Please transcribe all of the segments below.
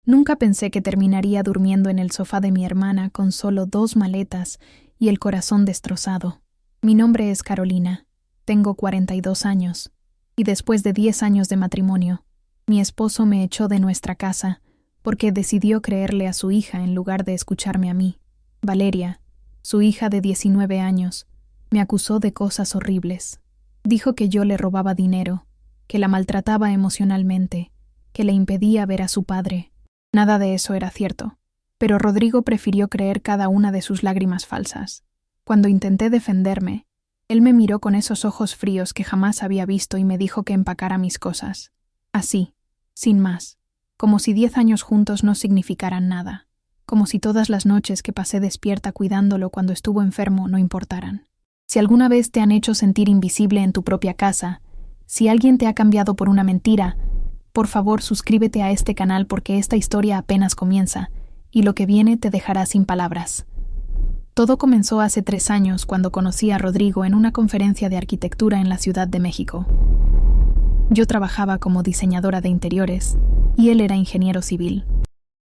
Nunca pensé que terminaría durmiendo en el sofá de mi hermana con solo 2 maletas y el corazón destrozado. Mi nombre es Carolina, tengo 42 años, y después de 10 años de matrimonio, mi esposo me echó de nuestra casa porque decidió creerle a su hija en lugar de escucharme a mí. Valeria, su hija de 19 años, me acusó de cosas horribles. Dijo que yo le robaba dinero, que la maltrataba emocionalmente, que le impedía ver a su padre. Nada de eso era cierto, pero Rodrigo prefirió creer cada una de sus lágrimas falsas. Cuando intenté defenderme, él me miró con esos ojos fríos que jamás había visto y me dijo que empacara mis cosas. Así, sin más, como si 10 años juntos no significaran nada, como si todas las noches que pasé despierta cuidándolo cuando estuvo enfermo no importaran. Si alguna vez te han hecho sentir invisible en tu propia casa, si alguien te ha cambiado por una mentira, por favor suscríbete a este canal porque esta historia apenas comienza y lo que viene te dejará sin palabras. Todo comenzó hace 3 años cuando conocí a Rodrigo en una conferencia de arquitectura en la Ciudad de México. Yo trabajaba como diseñadora de interiores y él era ingeniero civil.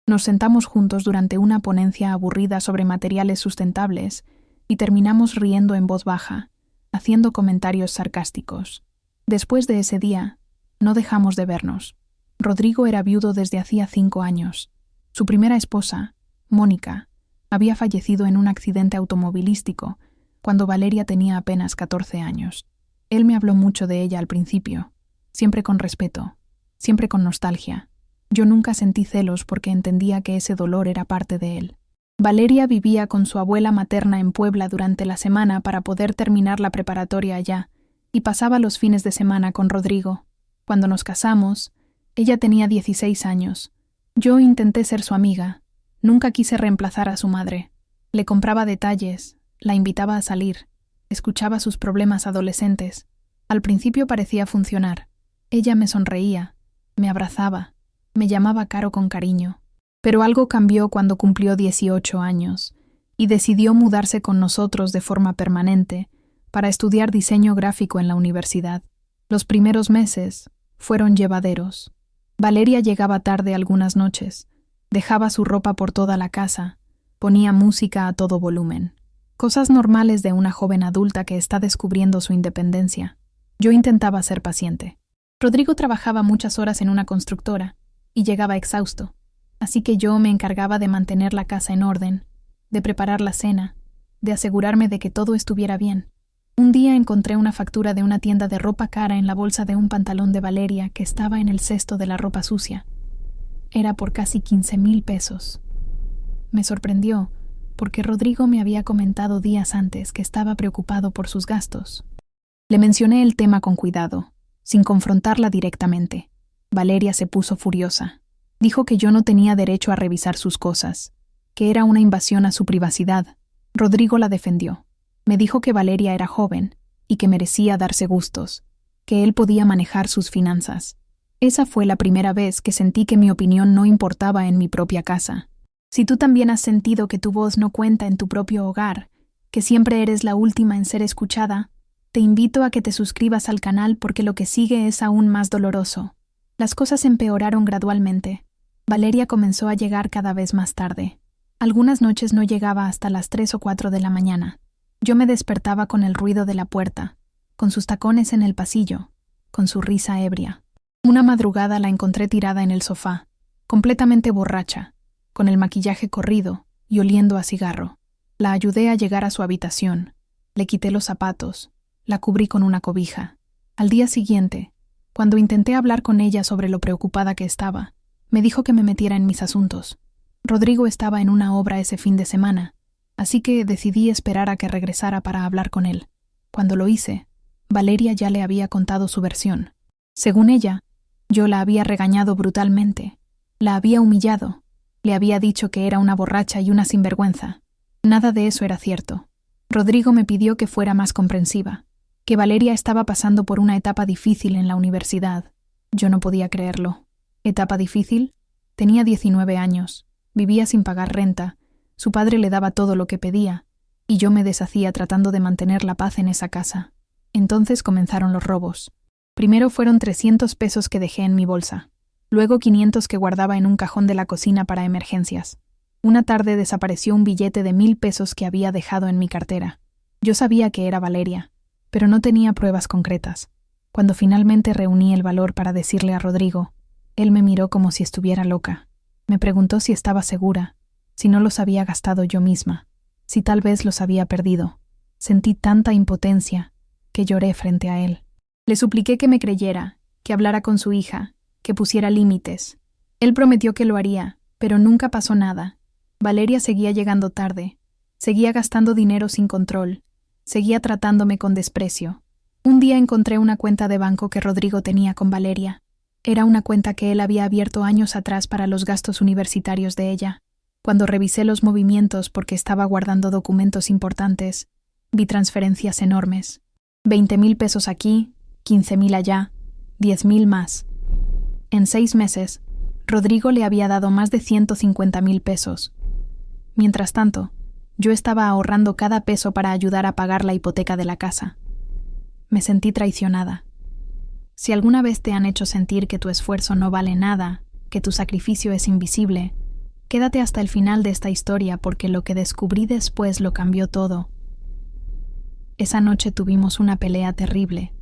Nos sentamos juntos durante una ponencia aburrida sobre materiales sustentables y terminamos riendo en voz baja, haciendo comentarios sarcásticos. Después de ese día, no dejamos de vernos. Rodrigo era viudo desde hacía 5 años. Su primera esposa, Mónica, había fallecido en un accidente automovilístico cuando Valeria tenía apenas 14 años. Él me habló mucho de ella al principio, siempre con respeto, siempre con nostalgia. Yo nunca sentí celos porque entendía que ese dolor era parte de él. Valeria vivía con su abuela materna en Puebla durante la semana para poder terminar la preparatoria allá, y pasaba los fines de semana con Rodrigo. Cuando nos casamos, ella tenía 16 años. Yo intenté ser su amiga. Nunca quise reemplazar a su madre. Le compraba detalles, la invitaba a salir, escuchaba sus problemas adolescentes. Al principio parecía funcionar. Ella me sonreía, me abrazaba, me llamaba Caro con cariño. Pero algo cambió cuando cumplió 18 años y decidió mudarse con nosotros de forma permanente para estudiar diseño gráfico en la universidad. Los primeros meses fueron llevaderos. Valeria llegaba tarde algunas noches, dejaba su ropa por toda la casa, ponía música a todo volumen. Cosas normales de una joven adulta que está descubriendo su independencia. Yo intentaba ser paciente. Rodrigo trabajaba muchas horas en una constructora y llegaba exhausto, así que yo me encargaba de mantener la casa en orden, de preparar la cena, de asegurarme de que todo estuviera bien. Un día encontré una factura de una tienda de ropa cara en la bolsa de un pantalón de Valeria que estaba en el cesto de la ropa sucia. Era por casi 15,000 pesos. Me sorprendió, porque Rodrigo me había comentado días antes que estaba preocupado por sus gastos. Le mencioné el tema con cuidado, sin confrontarla directamente. Valeria se puso furiosa. Dijo que yo no tenía derecho a revisar sus cosas, que era una invasión a su privacidad. Rodrigo la defendió. Me dijo que Valeria era joven y que merecía darse gustos, que él podía manejar sus finanzas. Esa fue la primera vez que sentí que mi opinión no importaba en mi propia casa. Si tú también has sentido que tu voz no cuenta en tu propio hogar, que siempre eres la última en ser escuchada, te invito a que te suscribas al canal porque lo que sigue es aún más doloroso. Las cosas empeoraron gradualmente. Valeria comenzó a llegar cada vez más tarde. Algunas noches no llegaba hasta las 3 o 4 de la mañana. Yo me despertaba con el ruido de la puerta, con sus tacones en el pasillo, con su risa ebria. Una madrugada la encontré tirada en el sofá, completamente borracha, con el maquillaje corrido y oliendo a cigarro. La ayudé a llegar a su habitación, le quité los zapatos, la cubrí con una cobija. Al día siguiente, cuando intenté hablar con ella sobre lo preocupada que estaba, me dijo que me metiera en mis asuntos. Rodrigo estaba en una obra ese fin de semana, así que decidí esperar a que regresara para hablar con él. Cuando lo hice, Valeria ya le había contado su versión. Según ella, yo la había regañado brutalmente, la había humillado, le había dicho que era una borracha y una sinvergüenza. Nada de eso era cierto. Rodrigo me pidió que fuera más comprensiva, que Valeria estaba pasando por una etapa difícil en la universidad. Yo no podía creerlo. ¿Etapa difícil? Tenía 19 años, vivía sin pagar renta, su padre le daba todo lo que pedía, y yo me deshacía tratando de mantener la paz en esa casa. Entonces comenzaron los robos. Primero fueron 300 pesos que dejé en mi bolsa. luego 500 que guardaba en un cajón de la cocina para emergencias. Una tarde desapareció un billete de 1000 pesos que había dejado en mi cartera. Yo sabía que era Valeria, pero no tenía pruebas concretas. Cuando finalmente reuní el valor para decirle a Rodrigo, él me miró como si estuviera loca. Me preguntó si estaba segura, si no los había gastado yo misma, si tal vez los había perdido. Sentí tanta impotencia que lloré frente a él. Le supliqué que me creyera, que hablara con su hija, que pusiera límites. Él prometió que lo haría, pero nunca pasó nada. Valeria seguía llegando tarde, seguía gastando dinero sin control, seguía tratándome con desprecio. Un día encontré una cuenta de banco que Rodrigo tenía con Valeria. Era una cuenta que él había abierto años atrás para los gastos universitarios de ella. Cuando revisé los movimientos porque estaba guardando documentos importantes, vi transferencias enormes. 20,000 pesos aquí, 15,000 allá, 10,000 más. En 6 meses, Rodrigo le había dado más de 150,000 pesos. Mientras tanto, yo estaba ahorrando cada peso para ayudar a pagar la hipoteca de la casa. Me sentí traicionada. Si alguna vez te han hecho sentir que tu esfuerzo no vale nada, que tu sacrificio es invisible, quédate hasta el final de esta historia porque lo que descubrí después lo cambió todo. Esa noche tuvimos una pelea terrible.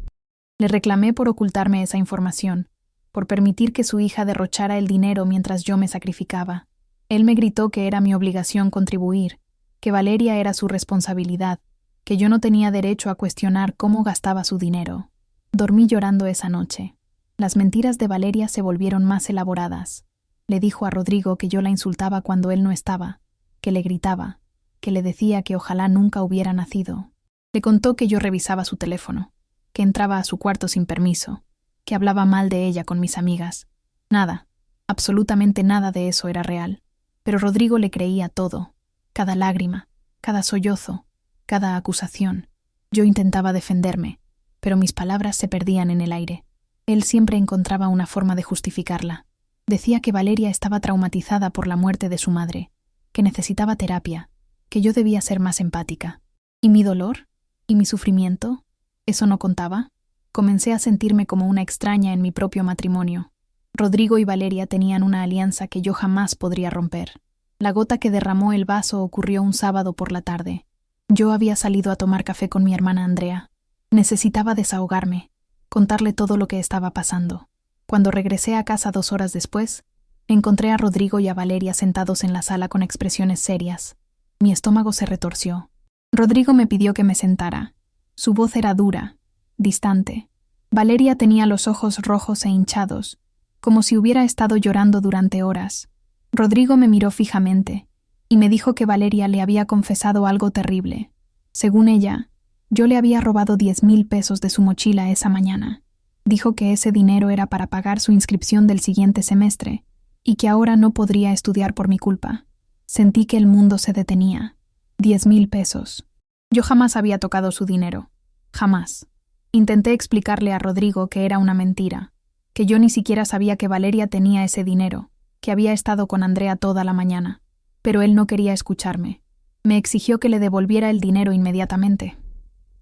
Le reclamé por ocultarme esa información, por permitir que su hija derrochara el dinero mientras yo me sacrificaba. Él me gritó que era mi obligación contribuir, que Valeria era su responsabilidad, que yo no tenía derecho a cuestionar cómo gastaba su dinero. Dormí llorando esa noche. Las mentiras de Valeria se volvieron más elaboradas. Le dijo a Rodrigo que yo la insultaba cuando él no estaba, que le gritaba, que le decía que ojalá nunca hubiera nacido. Le contó que yo revisaba su teléfono, que entraba a su cuarto sin permiso, que hablaba mal de ella con mis amigas. Nada, absolutamente nada de eso era real. Pero Rodrigo le creía todo, cada lágrima, cada sollozo, cada acusación. Yo intentaba defenderme, pero mis palabras se perdían en el aire. Él siempre encontraba una forma de justificarla. Decía que Valeria estaba traumatizada por la muerte de su madre, que necesitaba terapia, que yo debía ser más empática. ¿Y mi dolor? ¿Y mi sufrimiento? ¿Eso no contaba? Comencé a sentirme como una extraña en mi propio matrimonio. Rodrigo y Valeria tenían una alianza que yo jamás podría romper. La gota que derramó el vaso ocurrió un sábado por la tarde. Yo había salido a tomar café con mi hermana Andrea. Necesitaba desahogarme, contarle todo lo que estaba pasando. Cuando regresé a casa 2 horas después, encontré a Rodrigo y a Valeria sentados en la sala con expresiones serias. Mi estómago se retorció. Rodrigo me pidió que me sentara. Su voz era dura, distante. Valeria tenía los ojos rojos e hinchados, como si hubiera estado llorando durante horas. Rodrigo me miró fijamente y me dijo que Valeria le había confesado algo terrible. Según ella, yo le había robado 10,000 pesos de su mochila esa mañana. Dijo que ese dinero era para pagar su inscripción del siguiente semestre y que ahora no podría estudiar por mi culpa. Sentí que el mundo se detenía. 10,000 pesos. Yo jamás había tocado su dinero. Jamás. Intenté explicarle a Rodrigo que era una mentira, que yo ni siquiera sabía que Valeria tenía ese dinero, que había estado con Andrea toda la mañana. Pero él no quería escucharme. Me exigió que le devolviera el dinero inmediatamente.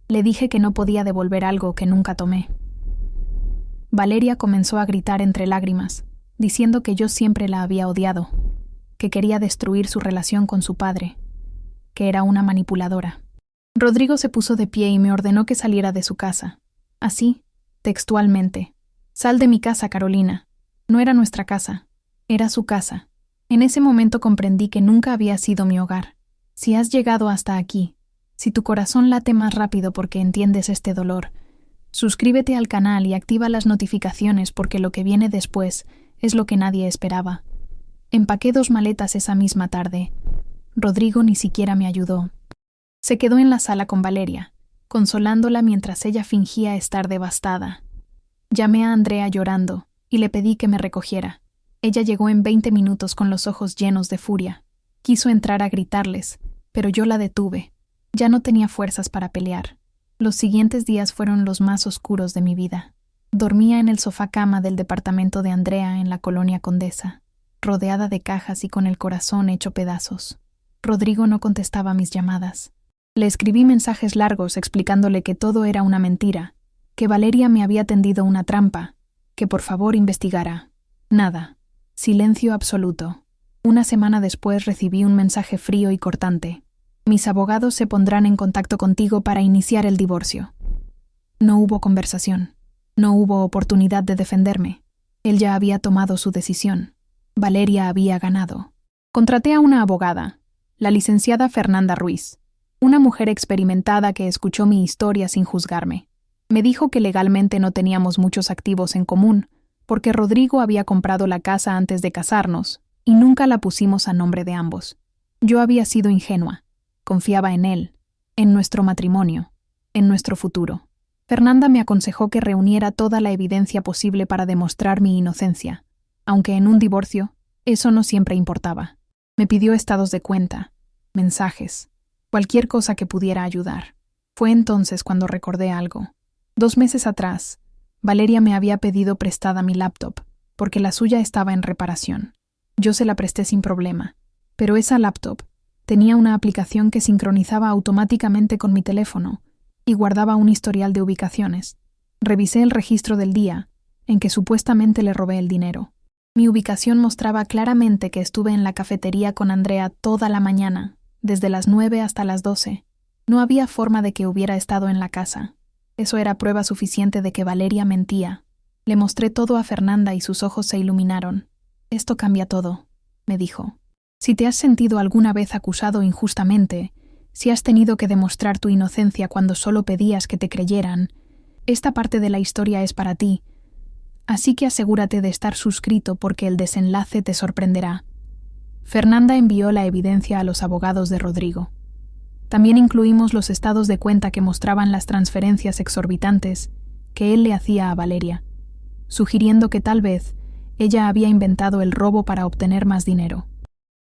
Le dije que no podía devolver algo que nunca tomé. Valeria comenzó a gritar entre lágrimas, diciendo que yo siempre la había odiado, que quería destruir su relación con su padre, que era una manipuladora. Rodrigo se puso de pie y me ordenó que saliera de su casa. Así, textualmente: «Sal de mi casa, Carolina». No era nuestra casa, era su casa. En ese momento comprendí que nunca había sido mi hogar. Si has llegado hasta aquí, si tu corazón late más rápido porque entiendes este dolor, suscríbete al canal y activa las notificaciones porque lo que viene después es lo que nadie esperaba. Empaqué 2 maletas esa misma tarde. Rodrigo ni siquiera me ayudó. Se quedó en la sala con Valeria, consolándola mientras ella fingía estar devastada. Llamé a Andrea llorando y le pedí que me recogiera. Ella llegó en 20 minutos con los ojos llenos de furia. Quiso entrar a gritarles, pero yo la detuve. Ya no tenía fuerzas para pelear. Los siguientes días fueron los más oscuros de mi vida. Dormía en el sofá-cama del departamento de Andrea en la colonia Condesa, rodeada de cajas y con el corazón hecho pedazos. Rodrigo no contestaba mis llamadas. Le escribí mensajes largos explicándole que todo era una mentira, que Valeria me había tendido una trampa, que por favor investigara. Nada. Silencio absoluto. Una semana después recibí un mensaje frío y cortante. Mis abogados se pondrán en contacto contigo para iniciar el divorcio. No hubo conversación. No hubo oportunidad de defenderme. Él ya había tomado su decisión. Valeria había ganado. Contraté a una abogada, la licenciada Fernanda Ruiz, una mujer experimentada que escuchó mi historia sin juzgarme. Me dijo que legalmente no teníamos muchos activos en común, porque Rodrigo había comprado la casa antes de casarnos y nunca la pusimos a nombre de ambos. Yo había sido ingenua. Confiaba en él, en nuestro matrimonio, en nuestro futuro. Fernanda me aconsejó que reuniera toda la evidencia posible para demostrar mi inocencia, aunque en un divorcio eso no siempre importaba. Me pidió estados de cuenta, mensajes, cualquier cosa que pudiera ayudar. Fue entonces cuando recordé algo. 2 meses atrás, Valeria me había pedido prestada mi laptop, porque la suya estaba en reparación. Yo se la presté sin problema, pero esa laptop tenía una aplicación que sincronizaba automáticamente con mi teléfono y guardaba un historial de ubicaciones. Revisé el registro del día en que supuestamente le robé el dinero. Mi ubicación mostraba claramente que estuve en la cafetería con Andrea toda la mañana, desde las 9 hasta las 12. No había forma de que hubiera estado en la casa. Eso era prueba suficiente de que Valeria mentía. Le mostré todo a Fernanda y sus ojos se iluminaron. «Esto cambia todo», me dijo. «Si te has sentido alguna vez acusado injustamente, si has tenido que demostrar tu inocencia cuando solo pedías que te creyeran, esta parte de la historia es para ti. Así que asegúrate de estar suscrito porque el desenlace te sorprenderá». Fernanda envió la evidencia a los abogados de Rodrigo. También incluimos los estados de cuenta que mostraban las transferencias exorbitantes que él le hacía a Valeria, sugiriendo que tal vez ella había inventado el robo para obtener más dinero.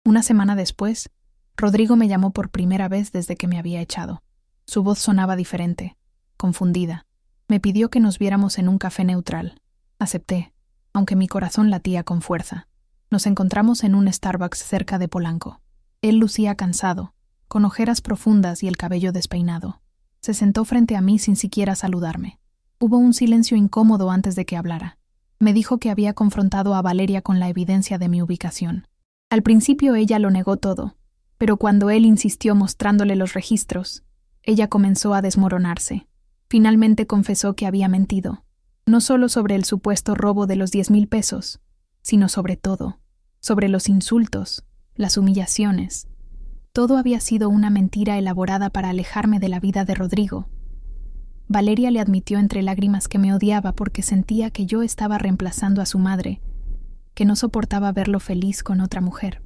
Una semana después, Rodrigo me llamó por primera vez desde que me había echado. Su voz sonaba diferente, confundida. Me pidió que nos viéramos en un café neutral. Acepté, aunque mi corazón latía con fuerza. Nos encontramos en un Starbucks cerca de Polanco. Él lucía cansado, con ojeras profundas y el cabello despeinado. Se sentó frente a mí sin siquiera saludarme. Hubo un silencio incómodo antes de que hablara. Me dijo que había confrontado a Valeria con la evidencia de mi ubicación. Al principio ella lo negó todo, pero cuando él insistió mostrándole los registros, ella comenzó a desmoronarse. Finalmente confesó que había mentido, no solo sobre el supuesto robo de los 10,000 pesos, sino sobre todo, sobre los insultos, las humillaciones. Todo había sido una mentira elaborada para alejarme de la vida de Rodrigo. Valeria le admitió entre lágrimas que me odiaba porque sentía que yo estaba reemplazando a su madre, que no soportaba verlo feliz con otra mujer.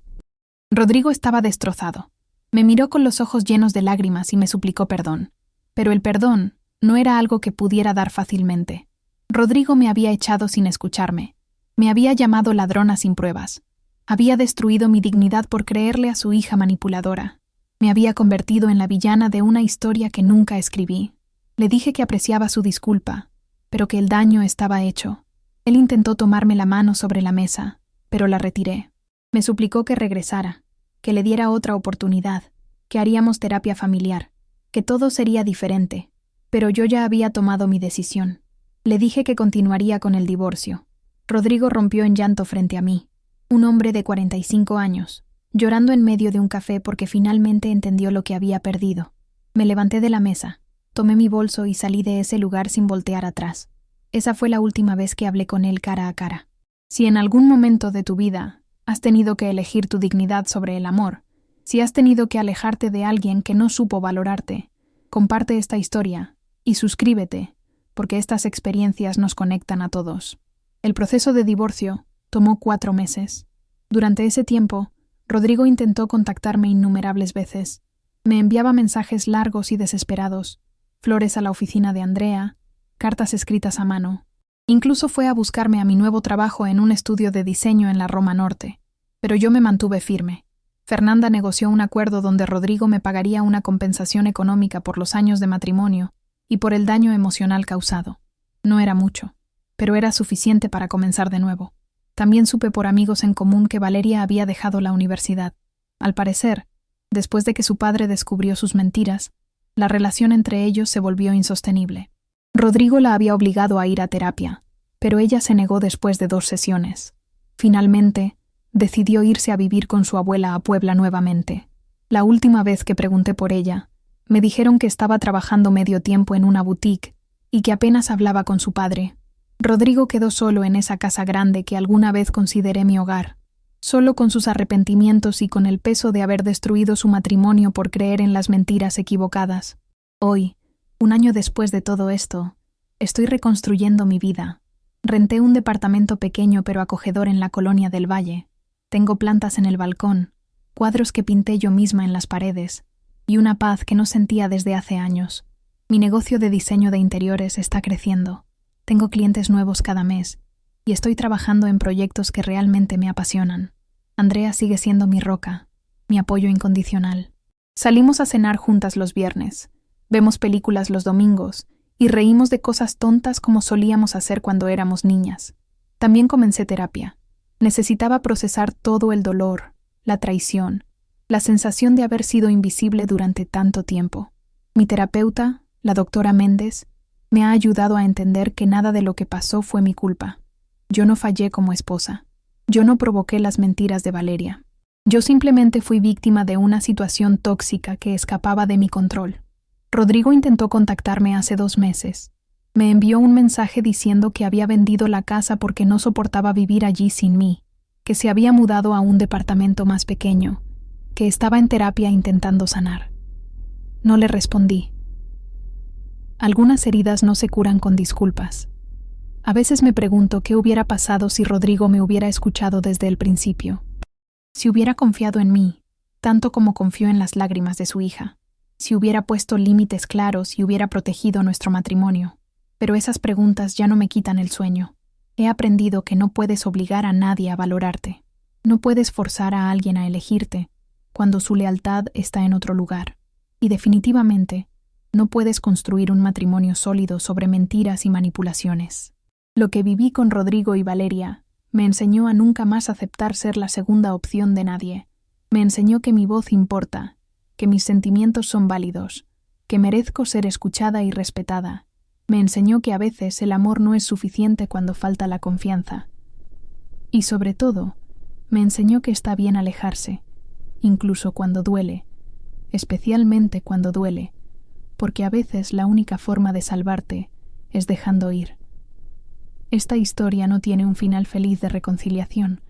Rodrigo estaba destrozado. Me miró con los ojos llenos de lágrimas y me suplicó perdón. Pero el perdón no era algo que pudiera dar fácilmente. Rodrigo me había echado sin escucharme. Me había llamado ladrona sin pruebas. Había destruido mi dignidad por creerle a su hija manipuladora. Me había convertido en la villana de una historia que nunca escribí. Le dije que apreciaba su disculpa, pero que el daño estaba hecho. Él intentó tomarme la mano sobre la mesa, pero la retiré. Me suplicó que regresara, que le diera otra oportunidad, que haríamos terapia familiar, que todo sería diferente, pero yo ya había tomado mi decisión. Le dije que continuaría con el divorcio. Rodrigo rompió en llanto frente a mí, un hombre de 45 años, llorando en medio de un café porque finalmente entendió lo que había perdido. Me levanté de la mesa, tomé mi bolso y salí de ese lugar sin voltear atrás. Esa fue la última vez que hablé con él cara a cara. Si en algún momento de tu vida has tenido que elegir tu dignidad sobre el amor, si has tenido que alejarte de alguien que no supo valorarte, comparte esta historia y suscríbete, porque estas experiencias nos conectan a todos. El proceso de divorcio tomó 4 meses. Durante ese tiempo, Rodrigo intentó contactarme innumerables veces. Me enviaba mensajes largos y desesperados, flores a la oficina de Andrea, cartas escritas a mano. Incluso fue a buscarme a mi nuevo trabajo en un estudio de diseño en la Roma Norte. Pero yo me mantuve firme. Fernanda negoció un acuerdo donde Rodrigo me pagaría una compensación económica por los años de matrimonio y por el daño emocional causado. No era mucho, pero era suficiente para comenzar de nuevo. También supe por amigos en común que Valeria había dejado la universidad. Al parecer, después de que su padre descubrió sus mentiras, la relación entre ellos se volvió insostenible. Rodrigo la había obligado a ir a terapia, pero ella se negó después de 2 sesiones. Finalmente, decidió irse a vivir con su abuela a Puebla nuevamente. La última vez que pregunté por ella, me dijeron que estaba trabajando medio tiempo en una boutique y que apenas hablaba con su padre. Rodrigo quedó solo en esa casa grande que alguna vez consideré mi hogar, solo con sus arrepentimientos y con el peso de haber destruido su matrimonio por creer en las mentiras equivocadas. Hoy, un año después de todo esto, estoy reconstruyendo mi vida. Renté un departamento pequeño pero acogedor en la colonia del Valle. Tengo plantas en el balcón, cuadros que pinté yo misma en las paredes, y una paz que no sentía desde hace años. Mi negocio de diseño de interiores está creciendo. Tengo clientes nuevos cada mes, y estoy trabajando en proyectos que realmente me apasionan. Andrea sigue siendo mi roca, mi apoyo incondicional. Salimos a cenar juntas los viernes, vemos películas los domingos, y reímos de cosas tontas como solíamos hacer cuando éramos niñas. También comencé terapia. Necesitaba procesar todo el dolor, la traición, la sensación de haber sido invisible durante tanto tiempo. Mi terapeuta, la doctora Méndez, me ha ayudado a entender que nada de lo que pasó fue mi culpa. Yo no fallé como esposa. Yo no provoqué las mentiras de Valeria. Yo simplemente fui víctima de una situación tóxica que escapaba de mi control. Rodrigo intentó contactarme hace 2 meses. Me envió un mensaje diciendo que había vendido la casa porque no soportaba vivir allí sin mí, que se había mudado a un departamento más pequeño, que estaba en terapia intentando sanar. No le respondí. Algunas heridas no se curan con disculpas. A veces me pregunto qué hubiera pasado si Rodrigo me hubiera escuchado desde el principio. Si hubiera confiado en mí, tanto como confió en las lágrimas de su hija. Si hubiera puesto límites claros y hubiera protegido nuestro matrimonio. Pero esas preguntas ya no me quitan el sueño. He aprendido que no puedes obligar a nadie a valorarte. No puedes forzar a alguien a elegirte cuando su lealtad está en otro lugar. Y definitivamente, no puedes construir un matrimonio sólido sobre mentiras y manipulaciones. Lo que viví con Rodrigo y Valeria me enseñó a nunca más aceptar ser la segunda opción de nadie. Me enseñó que mi voz importa, que mis sentimientos son válidos, que merezco ser escuchada y respetada. Me enseñó que a veces el amor no es suficiente cuando falta la confianza. Y sobre todo, me enseñó que está bien alejarse, incluso cuando duele, especialmente cuando duele, porque a veces la única forma de salvarte es dejando ir. Esta historia no tiene un final feliz de reconciliación.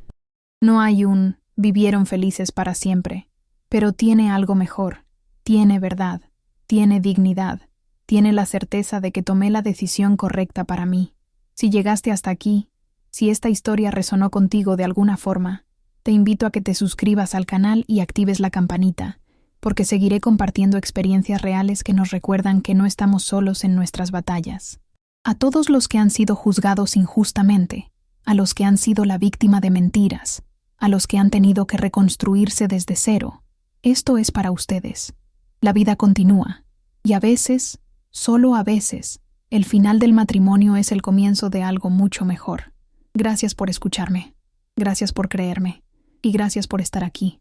No hay un vivieron felices para siempre, pero tiene algo mejor, tiene verdad, tiene dignidad, tiene la certeza de que tomé la decisión correcta para mí. Si llegaste hasta aquí, si esta historia resonó contigo de alguna forma, te invito a que te suscribas al canal y actives la campanita, porque seguiré compartiendo experiencias reales que nos recuerdan que no estamos solos en nuestras batallas. A todos los que han sido juzgados injustamente, a los que han sido la víctima de mentiras, a los que han tenido que reconstruirse desde cero, esto es para ustedes. La vida continúa, y a veces, solo a veces, el final del matrimonio es el comienzo de algo mucho mejor. Gracias por escucharme, gracias por creerme, y gracias por estar aquí.